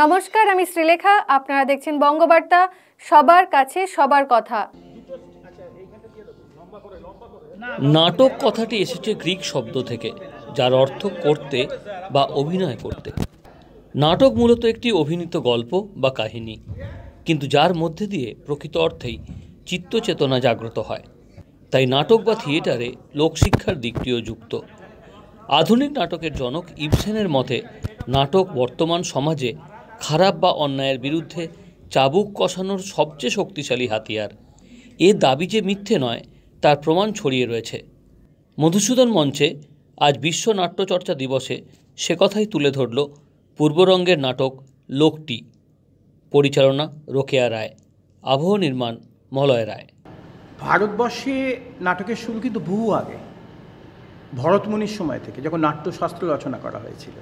নমস্কার, আমি শ্রীলেখা। আপনারা দেখছেন বঙ্গবার্তা, সবার কাছে সবার কথা। নাটক কথাটি এসেছে গ্রিক শব্দ থেকে, যার অর্থ করতে বা অভিনয় করতে। নাটক মূলত একটি অভিনীত গল্প বা কাহিনী, কিন্তু যার মধ্যে দিয়ে প্রকৃত অর্থেই চিত্তচেতনা জাগ্রত হয়। তাই নাটক বা থিয়েটারে লোকশিক্ষার দিকটিও যুক্ত। আধুনিক নাটকের জনক ইবসেনের মতে, নাটক বর্তমান সমাজে খারাপ বা অন্যায়ের বিরুদ্ধে চাবুক কষানোর সবচেয়ে শক্তিশালী হাতিয়ার। এ দাবি যে মিথ্যে নয়, তার প্রমাণ ছড়িয়ে রয়েছে। মধুসূদন মঞ্চে আজ বিশ্ব নাট্যচর্চা দিবসে সে কথাই তুলে ধরল পূর্বরঙ্গের নাটক লোকটি। পরিচালনা রোকেয়া রায়, আবহ নির্মাণ মলয় রায়। ভারতবর্ষে নাটকের শুরু কিন্তু বহু আগে, ভরতমুনির সময় থেকে, যখন নাট্যশাস্ত্র রচনা করা হয়েছিল।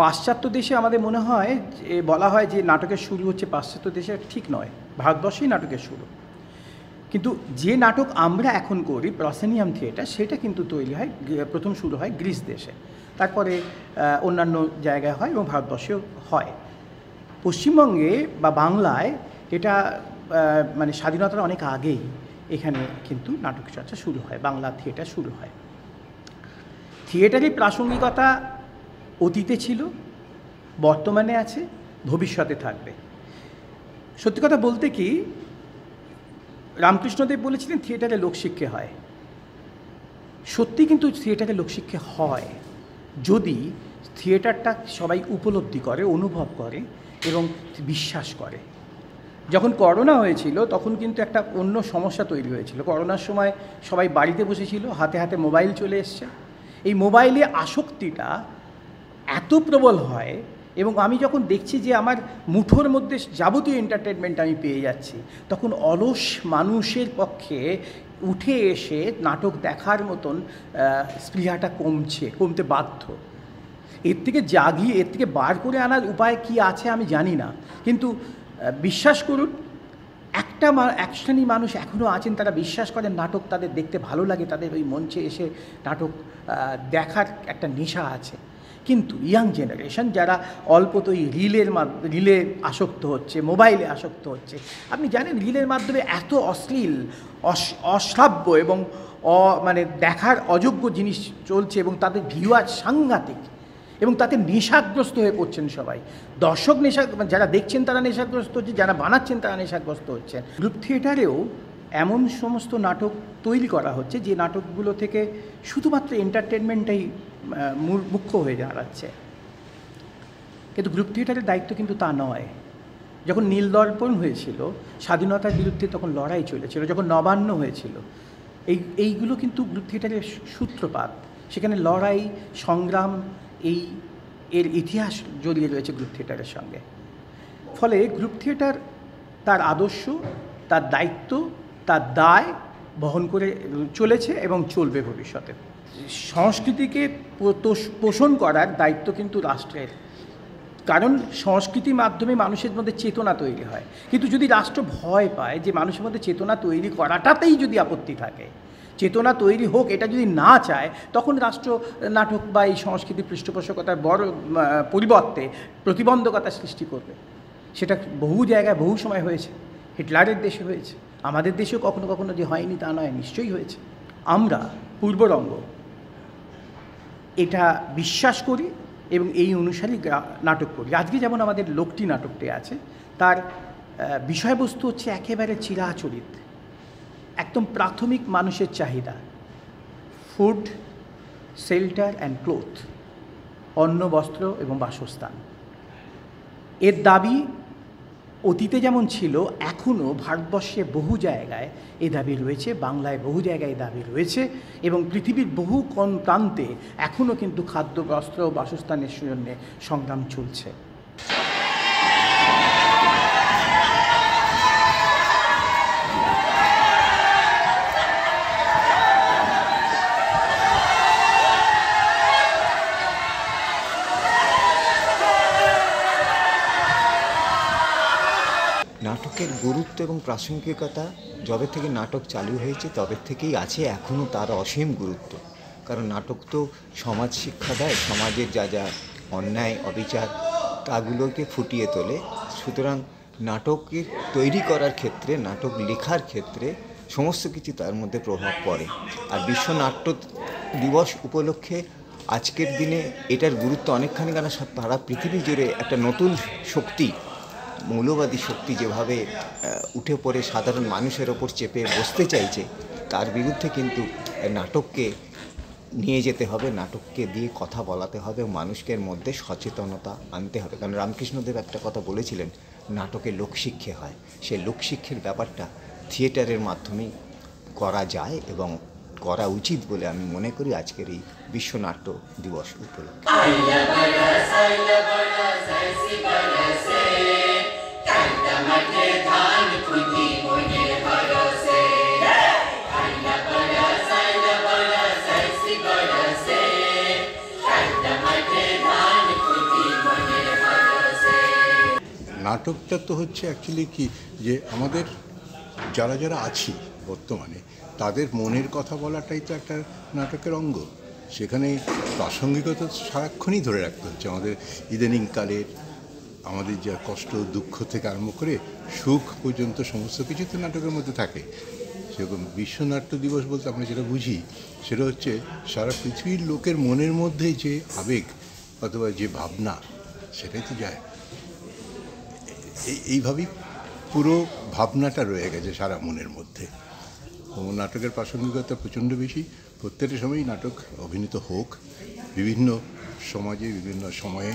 পাশ্চাত্য দেশে আমাদের মনে হয় যে, বলা হয় যে নাটকের শুরু হচ্ছে পাশ্চাত্য দেশে, ঠিক নয়, ভারতবর্ষেই নাটকের শুরু। কিন্তু যে নাটক আমরা এখন করি, প্রসেনিয়াম থিয়েটার, সেটা কিন্তু তৈরি হয়, প্রথম শুরু হয় গ্রিস দেশে, তারপরে অন্যান্য জায়গায় হয় এবং ভারতবর্ষেও হয়। পশ্চিমবঙ্গে বা বাংলায় এটা মানে স্বাধীনতার অনেক আগেই এখানে কিন্তু নাটক চর্চা শুরু হয়, বাংলা থিয়েটার শুরু হয়। থিয়েটারের প্রাসঙ্গিকতা অতীতে ছিল, বর্তমানে আছে, ভবিষ্যতে থাকবে। সত্যি কথা বলতে কি, রামকৃষ্ণদেব বলেছিলেন থিয়েটারে লোকশিক্ষা হয়। সত্যি কিন্তু থিয়েটারে লোকশিক্ষা হয় যদি থিয়েটারটা সবাই উপলব্ধি করে, অনুভব করে এবং বিশ্বাস করে। যখন করোনা হয়েছিল তখন কিন্তু একটা অন্য সমস্যা তৈরি হয়েছিল। করোনার সময় সবাই বাড়িতে বসেছিল, হাতে হাতে মোবাইল চলে এসছে। এই মোবাইলে আসক্তিটা এত প্রবল হয়, এবং আমি যখন দেখছি যে আমার মুঠোর মধ্যে যাবতীয় এন্টারটেনমেন্ট আমি পেয়ে যাচ্ছি, তখন অলস মানুষের পক্ষে উঠে এসে নাটক দেখার মতন স্পৃহাটা কমতে বাধ্য। এর থেকে জাগিয়ে, এর থেকে বার করে আনার উপায় কি আছে আমি জানি না, কিন্তু বিশ্বাস করুন, এক শ্রেণী মানুষ এখনও আছেন, তারা বিশ্বাস করেন নাটক তাদের দেখতে ভালো লাগে, তাদের ওই মঞ্চে এসে নাটক দেখার একটা নেশা আছে। কিন্তু ইয়াং জেনারেশন যারা অল্পতই রিলে আসক্ত হচ্ছে, মোবাইলে আসক্ত হচ্ছে, আপনি জানেন রিলের মাধ্যমে এত অশ্লীল, অশ্রাব্য এবং মানে দেখার অযোগ্য জিনিস চলছে, এবং তাদের ভিউয়ার সাংঘাতিক, এবং তাতে নেশাগ্রস্ত হয়ে পড়ছেন সবাই। দর্শক যারা দেখছেন তারা নেশাগ্রস্ত হচ্ছে, যারা বানাচ্ছেন তারা নেশাগ্রস্ত হচ্ছেন। গ্রুপ থিয়েটারেও এমন সমস্ত নাটক তৈরি করা হচ্ছে যে নাটকগুলো থেকে শুধুমাত্র এন্টারটেনমেন্টটাই মুখ্য হয়ে দাঁড়াচ্ছে। কিন্তু গ্রুপ থিয়েটারের দায়িত্ব কিন্তু তা নয়। যখন নীলদর্পণ হয়েছিল, স্বাধীনতার বিরুদ্ধে তখন লড়াই চলেছিল, যখন নবান্ন হয়েছিল, এইগুলো কিন্তু গ্রুপ থিয়েটারের সূত্রপাত। সেখানে লড়াই, সংগ্রাম, এর ইতিহাস জড়িয়ে রয়েছে গ্রুপ থিয়েটারের সঙ্গে। ফলে গ্রুপ থিয়েটার তার আদর্শ, তার দায়িত্ব, তার দায় বহন করে চলেছে এবং চলবে ভবিষ্যতে। সংস্কৃতিকে পোষণ করার দায়িত্ব কিন্তু রাষ্ট্রের, কারণ সংস্কৃতির মাধ্যমে মানুষের মধ্যে চেতনা তৈরি হয়। কিন্তু যদি রাষ্ট্র ভয় পায় যে মানুষের মধ্যে চেতনা তৈরি করাটাতেই যদি আপত্তি থাকে, চেতনা তৈরি হোক এটা যদি না চায়, তখন রাষ্ট্র নাটক বা এই সংস্কৃতির পৃষ্ঠপোষকতার বড় পরিবর্তে প্রতিবন্ধকতা সৃষ্টি করবে। সেটা বহু জায়গায় বহু সময় হয়েছে। হিটলারের দেশে হয়েছে, আমাদের দেশেও কখনো কখনো যে হয়নি তা নয়, নিশ্চয়ই হয়েছে। আমরা পূর্বরঙ্গ এটা বিশ্বাস করি এবং এই অনুসারেই নাটক করি। আজকে যেমন আমাদের লোকটি নাটকটি আছে, তার বিষয়বস্তু হচ্ছে একেবারে চিরাচরিত, একদম প্রাথমিক মানুষের চাহিদা, ফুড, শেল্টার অ্যান্ড ক্লোথ, অন্ন, বস্ত্র এবং বাসস্থান। এর দাবি অতীতে যেমন ছিল, এখনও ভারতবর্ষে বহু জায়গায় এ দাবি রয়েছে, বাংলায় বহু জায়গায় দাবি রয়েছে, এবং পৃথিবীর বহু কোন প্রান্তে এখনও কিন্তু খাদ্য, বস্ত্র ও বাসস্থানের জন্য সংগ্রাম চলছে। নাটকের গুরুত্ব এবং প্রাসঙ্গিকতা যবে থেকে নাটক চালু হয়েছে তবে থেকেই আছে, এখনও তার অসীম গুরুত্ব। কারণ নাটক তো সমাজ শিক্ষা দেয়, সমাজের যা যা অন্যায়, অবিচার তাগুলোকে ফুটিয়ে তোলে। সুতরাং নাটককে তৈরি করার ক্ষেত্রে, নাটক লেখার ক্ষেত্রে সমস্ত কিছু তার মধ্যে প্রভাব পড়ে। আর বিশ্ব নাট্য দিবস উপলক্ষে আজকের দিনে এটার গুরুত্ব অনেকখানি, কারণ সারা পৃথিবী জুড়ে একটা নতুন শক্তি, মৌলবাদী শক্তি যেভাবে উঠে পড়ে সাধারণ মানুষের ওপর চেপে বসতে চাইছে, তার বিরুদ্ধে কিন্তু নাটককে নিয়ে যেতে হবে, নাটককে দিয়ে কথা বলাতে হবে, মানুষকে মধ্যে সচেতনতা আনতে হবে। কারণ রামকৃষ্ণদেব একটা কথা বলেছিলেন, নাটকে লোকশিক্ষা হয়। সেই লোকশিক্ষার ব্যাপারটা থিয়েটারের মাধ্যমেই করা যায় এবং করা উচিত বলে আমি মনে করি আজকের এই বিশ্ব নাট্য দিবস উপলক্ষে। নাটকটা তো হচ্ছে অ্যাকচুয়ালি কি, যে আমাদের যারা যারা আছি বর্তমানে তাদের মনের কথা বলাটাই তো একটা নাটকের অঙ্গ। সেখানে প্রাসঙ্গিকতা সারাক্ষণই ধরে রাখতে হচ্ছে। আমাদের ইদানিংকালের আমাদের যা কষ্ট দুঃখ থেকে আরম্ভ করে সুখ পর্যন্ত সমস্ত কিছু তো নাটকের মধ্যে থাকে। সেরকম বিশ্ব নাট্য দিবস বলতে আমরা যেটা বুঝি সেটা হচ্ছে সারা পৃথিবীর লোকের মনের মধ্যে যে আবেগ অথবা যে ভাবনা, সেটাই তো যায়। এইভাবেই পুরো ভাবনাটা রয়ে গেছে সারা মনের মধ্যে। নাটকের প্রাসঙ্গিকতা প্রচণ্ড বেশি। প্রত্যেকটা সময়ই নাটক অভিনীত হোক, বিভিন্ন সমাজে বিভিন্ন সময়ে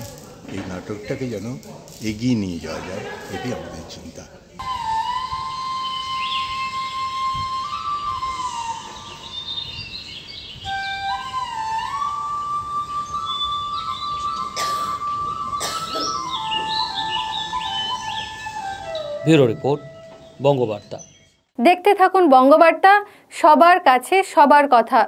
এই নাটকটাকে যেন এগিয়ে নিয়ে যাওয়া যায়, এটাই আমাদের চিন্তা। Bureau report, Bangabarta. দেখতে থাকুন বঙ্গবার্তা, সবার কাছে সবার কথা।